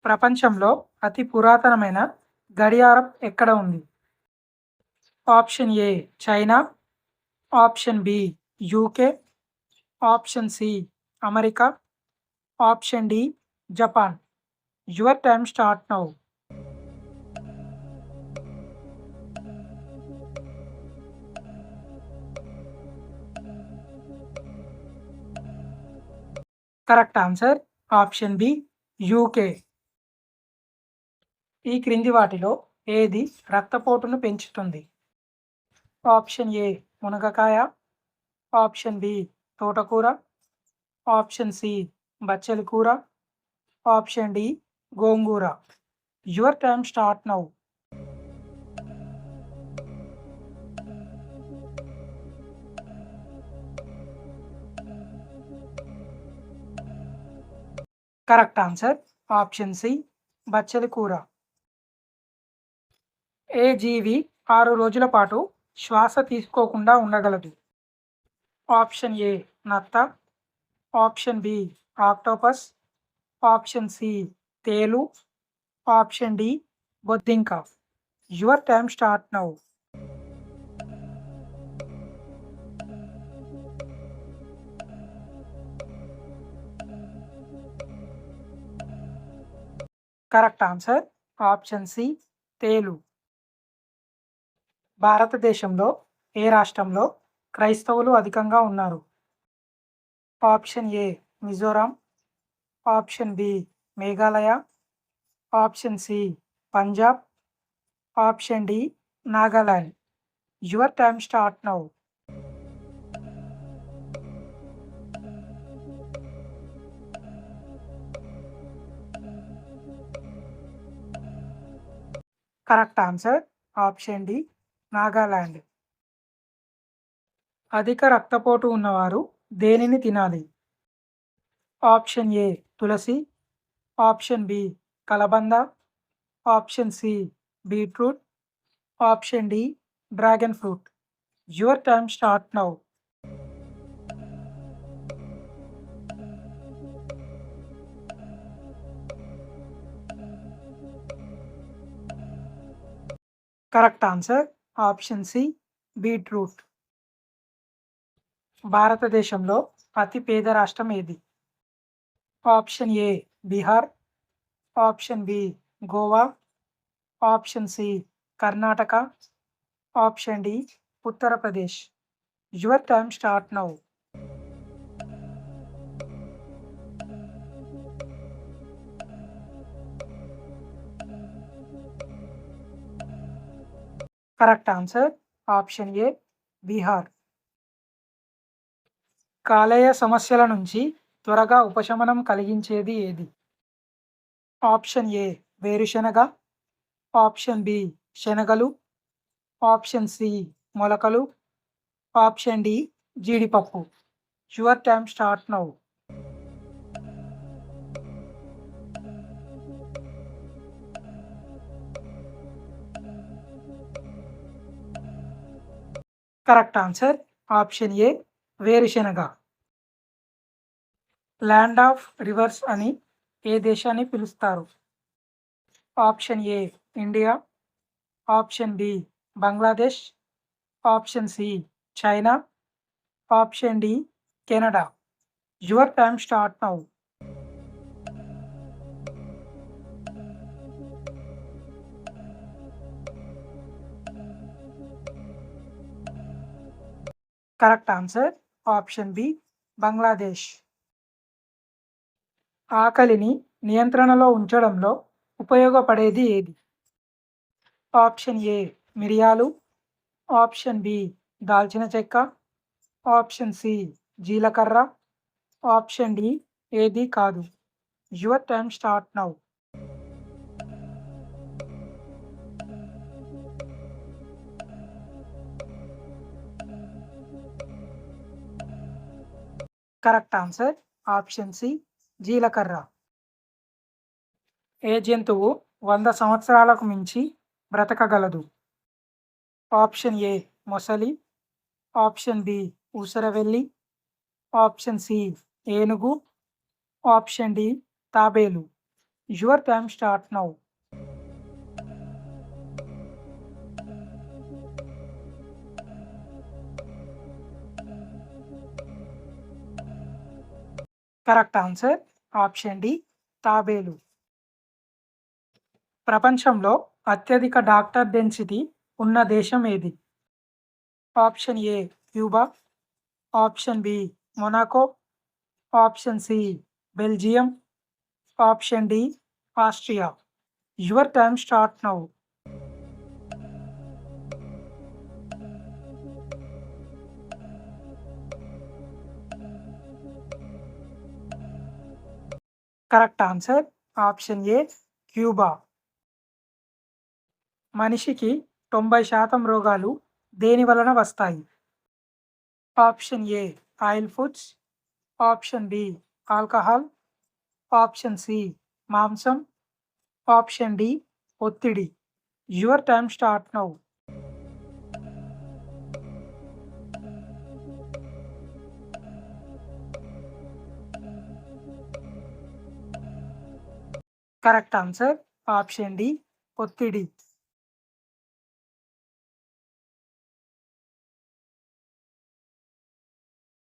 ప్రపంచంలో అతి పురాతనమైన గడియారం ఎక్కడ ఉంది? Option A China, option B UK, option C America, option D Japan. Your time start now. Correct answer option B UK. ఈ క్రింది వాటిలో ఏది రక్తపోటును పెంచుతుంది? ఆప్షన్ ఏ మునగకాయ, ఆప్షన్ బి తోటకూర, ఆప్షన్ సి బచ్చలి కూర, ఆప్షన్ డి గోంగూర. Your time start now. Correct answer option C బచ్చలి కూర. ఏ జీవి 6 రోజుల పాటు శ్వాస తీసుకోకుండా ఉండగలదు? ఆప్షన్ ఏ నత్త, option B octopus, option C తేలు, ఆప్షన్ డి బొద్దింక. Your time start now. Correct answer option C తేలు. భారతదేశంలో ఏ రాష్ట్రంలో క్రైస్తవులు అధికంగా ఉన్నారు? Option A Mizoram, option B Meghalaya, option C Punjab, option D Nagaland. Your time start now. Correct answer option D Nagaland. అధిక రక్తపోటు ఉన్నవారు దేనిని తినాలి? ఆప్షన్ ఏ తులసి, ఆప్షన్ బి కలబంద, option C beetroot, option D dragon fruit. Your time start now. Correct answer option C beetroot. భారతదేశంలో అతి పేద రాష్ట్రం ఏది? Option A Bihar, option B Goa, option C Karnataka, option D Uttar Pradesh. Your time start now. Correct answer option A Bihar. కాలేయ సమస్యల నుంచి త్వరగా ఉపశమనం కలిగించేది ఏది? ఆప్షన్ ఏ వేరుశెనగ, ఆప్షన్ బి శనగలు, ఆప్షన్ సి మొలకలు, ఆప్షన్ డి జీడిపప్పు. Your time start now. Correct answer option A వేరుశెనగ. ల్యాండ్ ఆఫ్ రివర్స్ అని ఏ దేశాన్ని పిలుస్తారు? Option A India, option B Bangladesh, option C China, option D Canada. Your time start now. Correct answer option B Bangladesh. ఆకలిని నియంత్రణలో ఉంచడంలో ఉపయోగపడేది ఏది? ఆప్షన్ ఏ మిరియాలు, ఆప్షన్ బి దాల్చిన చెక్క, ఆప్షన్ సి జీలకర్ర, ఆప్షన్ డి ఏది కాదు. Your time start now. Correct answer option C జీలకర్ర. ఏ జంతువు 100 సంవత్సరాలకు మించి బ్రతకగలదు? ఆప్షన్ ఏ మొసలి, ఆప్షన్ బి ఊసరవెల్లి, ఆప్షన్ సి ఏనుగు, ఆప్షన్ డి తాబేలు. Your time start now. Correct answer option D తాబేలు. ప్రపంచంలో అత్యధిక డాక్టర్ డెన్సిటీ ఉన్న దేశం ఏది? Option A Cuba, option B Monaco, option C Belgium, option D Austria. Your time start now. Correct answer option A Cuba. మనిషికి 90% రోగాలు దేని వలన వస్తాయి? Option A oil foods, option B alcohol, option C మాంసం, option D ఒత్తిడి. Your time start now. Correct answer option D ఒత్తిడి.